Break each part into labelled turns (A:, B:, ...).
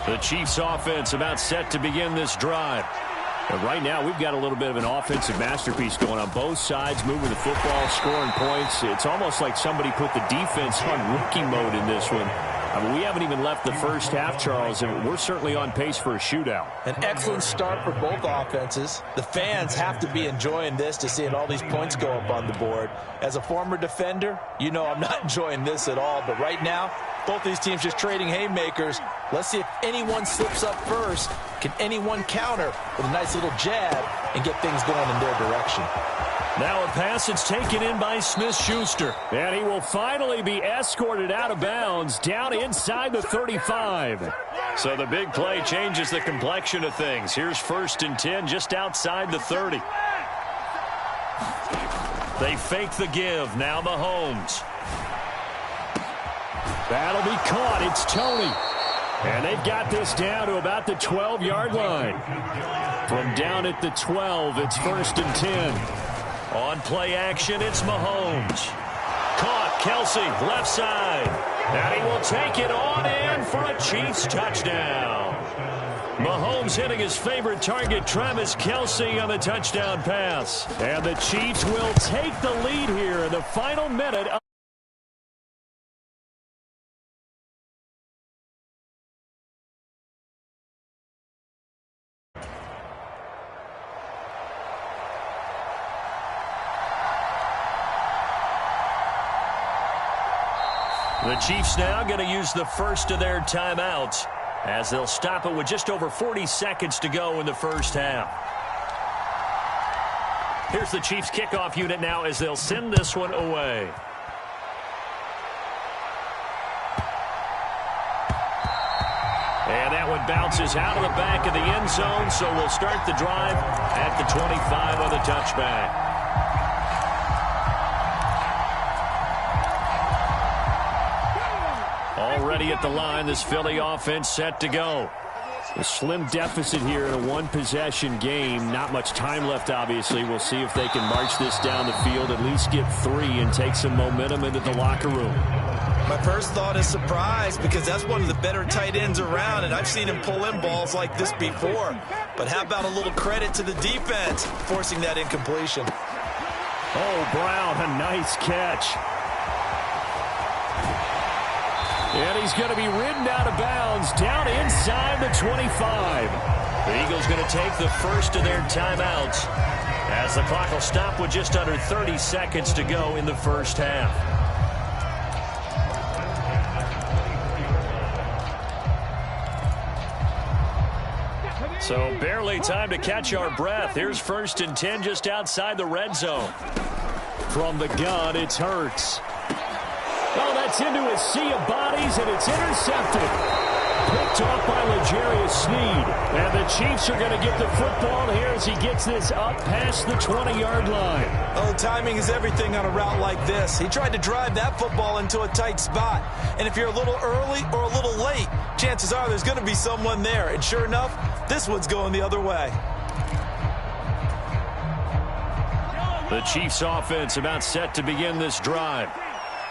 A: The Chiefs offense about set to begin this drive. And right now, we've got a little bit of an offensive masterpiece going on both sides, moving the football, scoring points. It's almost like somebody put the defense on rookie mode in this one. I mean, we haven't even left the first half, Charles, and we're certainly on pace for a shootout.
B: An excellent start for both offenses. The fans have to be enjoying this to seeing all these points go up on the board. As a former defender, you know I'm not enjoying this at all. But right now, both these teams just trading haymakers. Let's see if anyone slips up first. Can anyone counter with a nice little jab and get things going in their direction?
A: Now a pass that's taken in by Smith-Schuster. And he will finally be escorted out of bounds down inside the 35. So the big play changes the complexion of things. Here's 1st and 10 just outside the 30. They fake the give. Now Mahomes. That'll be caught. It's Tourney. And they've got this down to about the 12-yard line. From down at the 12, it's 1st and 10. On play action, it's Mahomes. Caught, Kelsey, left side. And he will take it on in for a Chiefs touchdown. Mahomes hitting his favorite target, Travis Kelsey, on the touchdown pass. And the Chiefs will take the lead here in the final minute. The Chiefs now going to use the first of their timeouts as they'll stop it with just over 40 seconds to go in the first half. Here's the Chiefs kickoff unit now as they'll send this one away. And that one bounces out of the back of the end zone, so we'll start the drive at the 25 on the touchback. Already at the line, this Philly offense set to go. A slim deficit here in a one-possession game. Not much time left, obviously. We'll see if they can march this down the field, at least get 3 and take some momentum into the locker room.
B: My first thought is surprise, because that's one of the better tight ends around, and I've seen him pull in balls like this before. But how about a little credit to the defense forcing that incompletion?
A: Oh, Brown, a nice catch. And he's going to be ridden out of bounds down inside the 25. The Eagles going to take the first of their timeouts as the clock will stop with just under 30 seconds to go in the first half. So barely time to catch our breath. Here's 1st and 10 just outside the red zone. From the gun, it's Hurts. Oh, that's into a sea of bodies, and it's intercepted. Picked off by L'Jarius Sneed. And the Chiefs are going to get the football here as he gets this up past the 20-yard line.
B: Oh, timing is everything on a route like this. He tried to drive that football into a tight spot. And if you're a little early or a little late, chances are there's going to be someone there. And sure enough, this one's going the other way.
A: The Chiefs offense about set to begin this drive.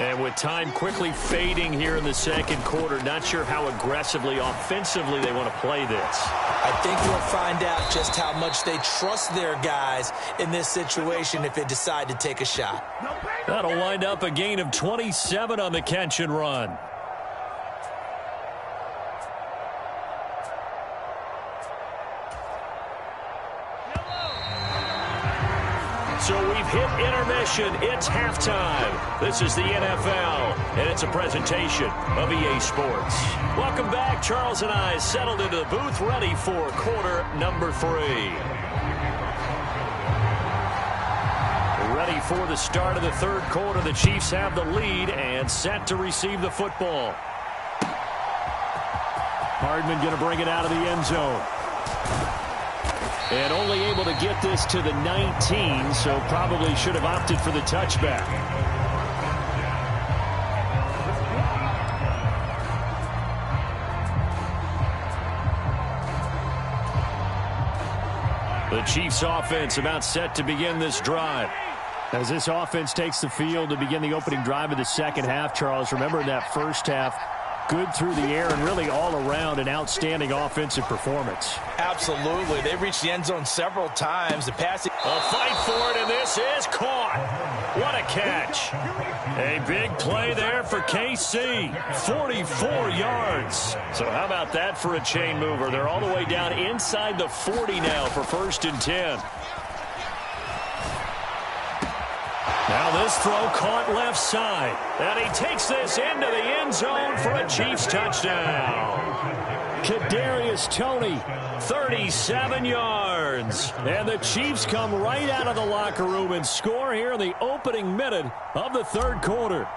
A: And with time quickly fading here in the second quarter, not sure how aggressively, offensively they want to play this.
B: I think we'll find out just how much they trust their guys in this situation if they decide to take a shot.
A: That'll wind up a gain of 27 on the catch and run. So we've hit intermission. It's halftime. This is the NFL, and it's a presentation of EA Sports. Welcome back. Charles and I settled into the booth, ready for quarter number 3. Ready for the start of the third quarter. The Chiefs have the lead and set to receive the football. Hardman going to bring it out of the end zone. And only able to get this to the 19, so probably should have opted for the touchback. The Chiefs offense about set to begin this drive. As this offense takes the field to begin the opening drive of the second half, Charles, remember in that first half, Good through the air and really all around an outstanding offensive performance.
B: Absolutely. They reached the end zone several times. The passing.
A: A fight for it, and this is caught. What a catch. A big play there for KC. 44 yards. So how about that for a chain mover? They're all the way down inside the 40 now for 1st and 10. Now this throw caught left side. And he takes this into the end zone for a Chiefs touchdown. Kadarius Tourney, 37 yards. And the Chiefs come right out of the locker room and score here in the opening minute of the 3rd quarter.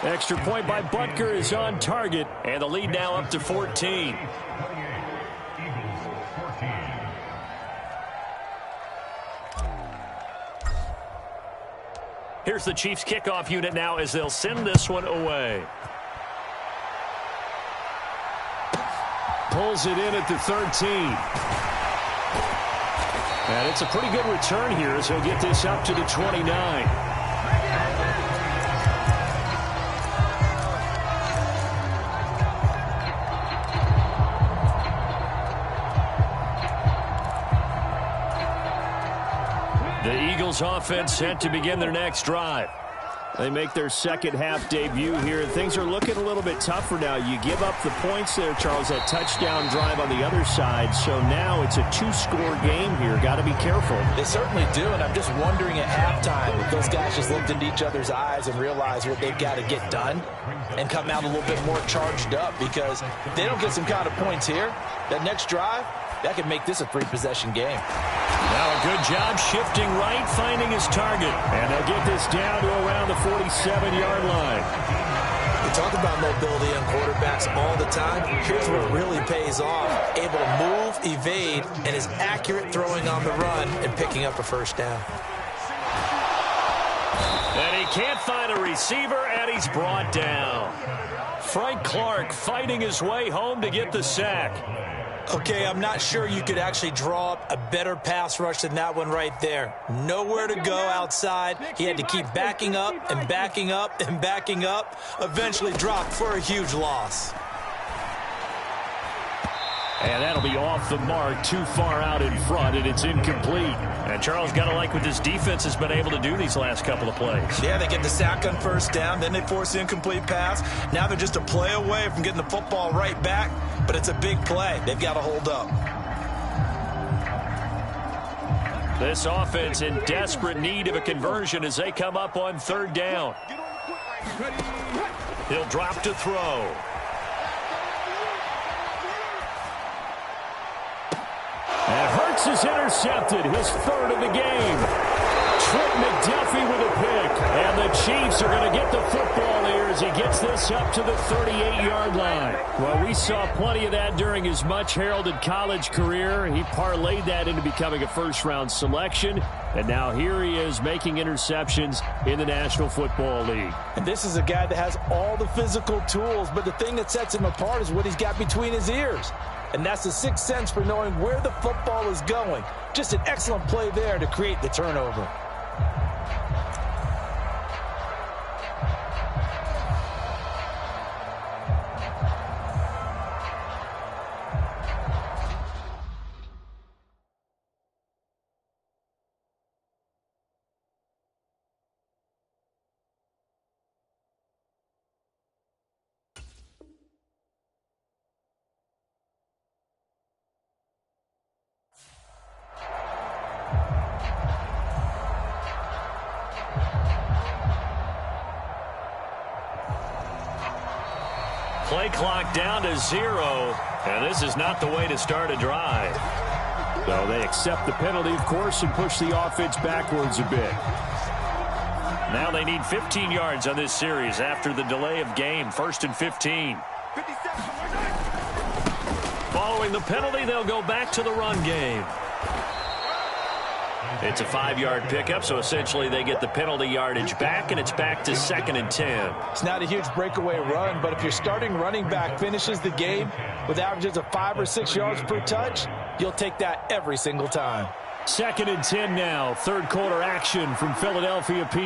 A: Extra point by Butker is on target. And the lead now up to 14. Here's the Chiefs kickoff unit now as they'll send this one away. Pulls it in at the 13. And it's a pretty good return here as he'll get this up to the 29. The Eagles offense set to begin their next drive. They make their second half debut here. Things are looking a little bit tougher now. You give up the points there, Charles, that touchdown drive on the other side. So now it's a 2-score game here. Got to be careful.
B: They certainly do, and I'm just wondering at halftime if those guys just looked into each other's eyes and realized what they've got to get done and come out a little bit more charged up, because if they don't get some kind of points here, that next drive, that could make this a 3-possession game.
A: Now a good job shifting right, finding his target. And they'll get this down to around the 47-yard line.
B: We talk about mobility on quarterbacks all the time. Here's where it really pays off. Able to move, evade, and is accurate throwing on the run and picking up a first down.
A: And he can't find a receiver, and he's brought down. Frank Clark fighting his way home to get the sack.
B: Okay, I'm not sure you could actually draw up a better pass rush than that one right there. Nowhere to go outside. He had to keep backing up and backing up and backing up. Eventually dropped for a huge loss.
A: And that'll be off the mark, too far out in front, and it's incomplete. And Charles, got to like what this defense has been able to do these last couple of plays.
B: Yeah, they get the sack on first down, then they force the incomplete pass. Now they're just a play away from getting the football right back, but it's a big play. They've got to hold up.
A: This offense in desperate need of a conversion as they come up on 3rd down. He'll drop to throw. And Hurts is intercepted, his 3rd of the game. Trent McDuffie with a pick. And the Chiefs are going to get the football here as he gets this up to the 38-yard line. Well, we saw plenty of that during his much-heralded college career. He parlayed that into becoming a first-round selection. And now here he is making interceptions in the National Football League.
B: And this is a guy that has all the physical tools, but the thing that sets him apart is what he's got between his ears. And that's the sixth sense for knowing where the football is going. Just an excellent play there to create the turnover.
A: Play clock down to 0, and this is not the way to start a drive. So they accept the penalty, of course, and push the offense backwards a bit. Now they need 15 yards on this series after the delay of game. 1st and 15. Following the penalty, they'll go back to the run game. It's a 5-yard pickup, so essentially they get the penalty yardage back, and it's back to 2nd and 10.
B: It's not a huge breakaway run, but if your starting running back finishes the game with averages of 5 or 6 yards per touch, you'll take that every single time.
A: 2nd and 10 now. Third quarter action from Philadelphia, PA.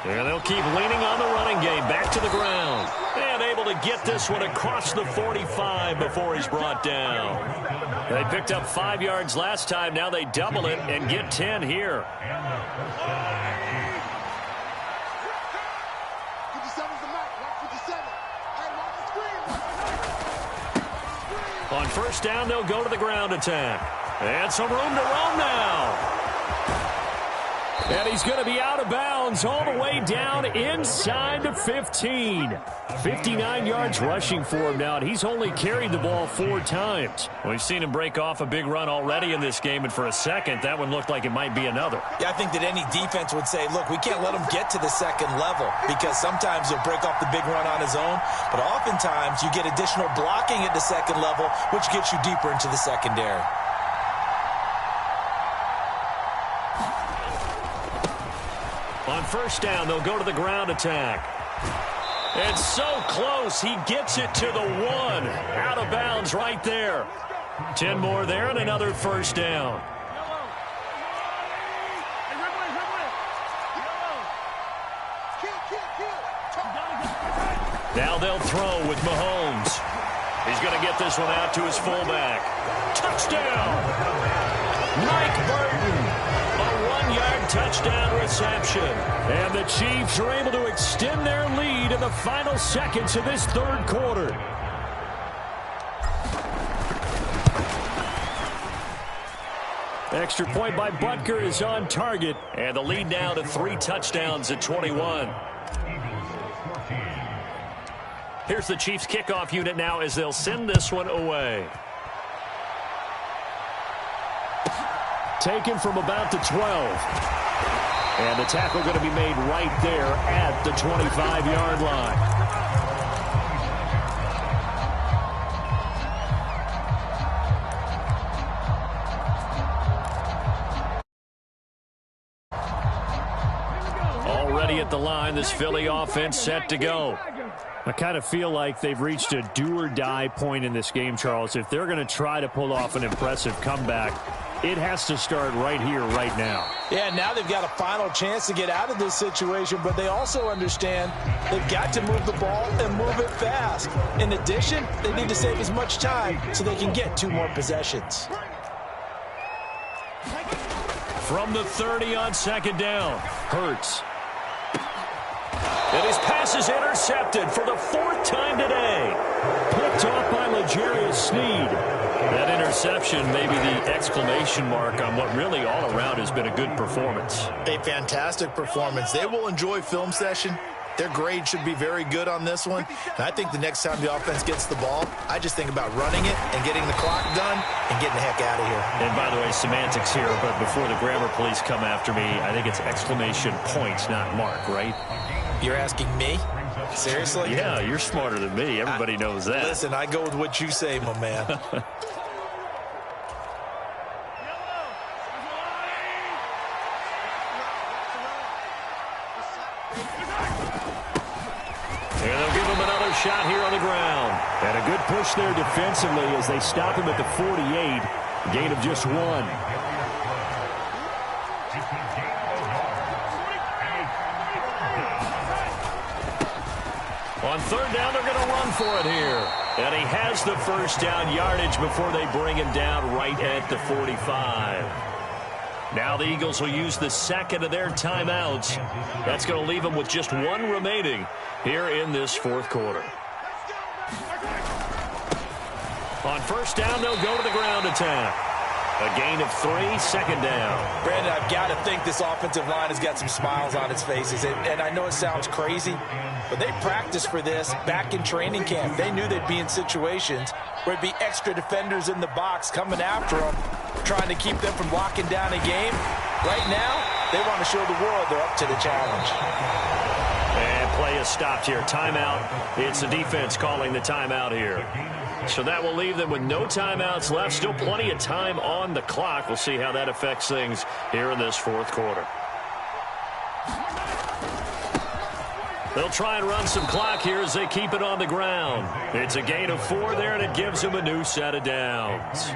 A: And they'll keep leaning on the running game. Back to the ground. And able to get this one across the 45 before he's brought down. They picked up 5 yards last time. Now they double it and get 10 here. On first down, they'll go to the ground attack. And some room to roam now. And he's going to be out of bounds all the way down inside the 15. 59 yards rushing for him now, and he's only carried the ball 4 times. We've seen him break off a big run already in this game, and for a second, that one looked like it might be another.
B: Yeah, I think that any defense would say, look, we can't let him get to the second level because sometimes he'll break off the big run on his own, but oftentimes you get additional blocking at the second level, which gets you deeper into the secondary.
A: On first down, they'll go to the ground attack. It's so close. He gets it to the 1. Out of bounds right there. 10 more there and another first down. Now they'll throw with Mahomes. He's going to get this one out to his fullback. Touchdown! Mike Burton. A 1-yard touchdown reception. And the Chiefs are able to extend their lead in the final seconds of this third quarter. Extra point by Butker is on target. And the lead now to 3 touchdowns at 21. Here's the Chiefs kickoff unit now as they'll send this one away. Taken from about the 12. And the tackle going to be made right there at the 25-yard line. Already at the line, this Philly offense set to go. I kind of feel like they've reached a do-or-die point in this game, Charles. If they're going to try to pull off an impressive comeback, it has to start right here, right now.
B: Yeah, now they've got a final chance to get out of this situation, but they also understand they've got to move the ball and move it fast. In addition, they need to save as much time so they can get 2 more possessions.
A: From the 30 on second down, Hurts. And his pass is intercepted for the 4th time today. Picked off by L'Jarius Sneed. That interception may be the exclamation mark on what really all around has been a good performance.
C: A fantastic performance. They will enjoy film session. Their grade should be very good on this one. And I think the next time the offense gets the ball, I just think about running it and getting the clock done and getting the heck out of here.
A: And by the way, semantics here, but before the grammar police come after me, I think it's exclamation point, not mark, right?
B: You're asking me? Seriously?
A: Yeah, you're smarter than me. Everybody knows that.
B: Listen, I go with what you say, my man.
A: And they'll give him another shot here on the ground. And a good push there defensively as they stop him at the 48. Gain of just 1. On third down, they're going to run for it here. And he has the first down yardage before they bring him down right at the 45. Now the Eagles will use the second of their timeouts. That's going to leave them with just 1 remaining here in this 4th quarter. On first down, they'll go to the ground attack. A gain of 3, second down.
B: Brandon, I've got to think this offensive line has got some smiles on its faces. And I know it sounds crazy, but they practiced for this back in training camp. They knew they'd be in situations where it'd be extra defenders in the box coming after them, trying to keep them from locking down a game. Right now, they want to show the world they're up to the challenge.
A: And play is stopped here. Timeout. It's the defense calling the timeout here. So that will leave them with no timeouts left. Still plenty of time on the clock. We'll see how that affects things here in this 4th quarter. They'll try and run some clock here as they keep it on the ground. It's a gain of 4 there, and it gives them a new set of downs.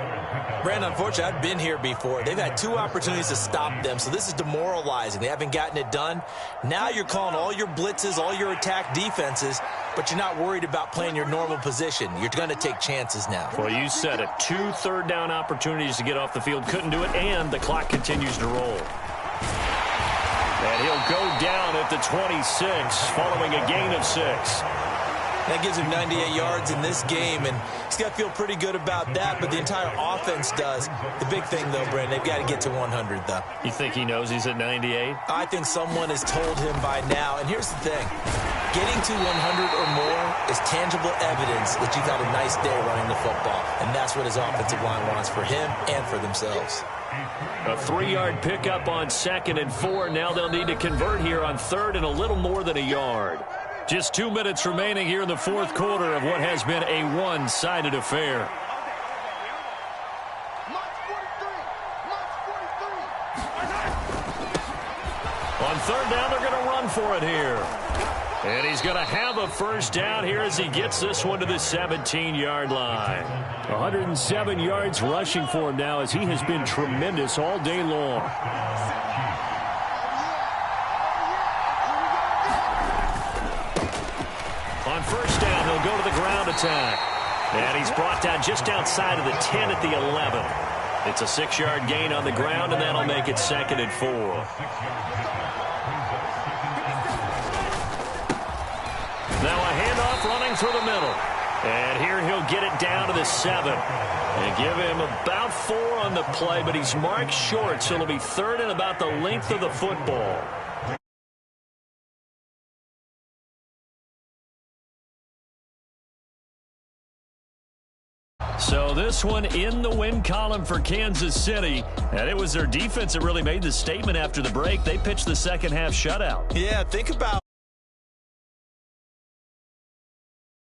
B: Brandon, unfortunately, I've been here before. They've had 2 opportunities to stop them, so this is demoralizing. They haven't gotten it done. Now you're calling all your blitzes, all your attack defenses, but you're not worried about playing your normal position. You're going to take chances now.
A: Well, you said it. 2 third-down opportunities to get off the field. Couldn't do it, and the clock continues to roll. And he'll go down at the 26 following a gain of 6.
B: That gives him 98 yards in this game, and he's got to feel pretty good about that, but the entire offense does. The big thing, though, Brandon, they've got to get to 100, though.
A: You think he knows he's at 98?
B: I think someone has told him by now, and here's the thing. Getting to 100 or more is tangible evidence that you've had a nice day running the football, and that's what his offensive line wants for him and for themselves.
A: A 3-yard pickup on 2nd and 4. Now they'll need to convert here on 3rd and a little more than a yard. Just 2 minutes remaining here in the 4th quarter of what has been a one-sided affair. On 3rd down, they're going to run for it here. And he's going to have a first down here as he gets this one to the 17-yard line. 107 yards rushing for him now as he has been tremendous all day long. On 1st down, he'll go to the ground attack. And he's brought down just outside of the 10 at the 11. It's a 6-yard gain on the ground, and that'll make it 2nd and 4. Now a handoff running through the middle. And here he'll get it down to the 7. And give him about 4 on the play, but he's marked short, so it'll be 3rd and about the length of the football. So this one in the win column for Kansas City. And it was their defense that really made the statement after the break. They pitched the second half shutout.
B: Yeah, think about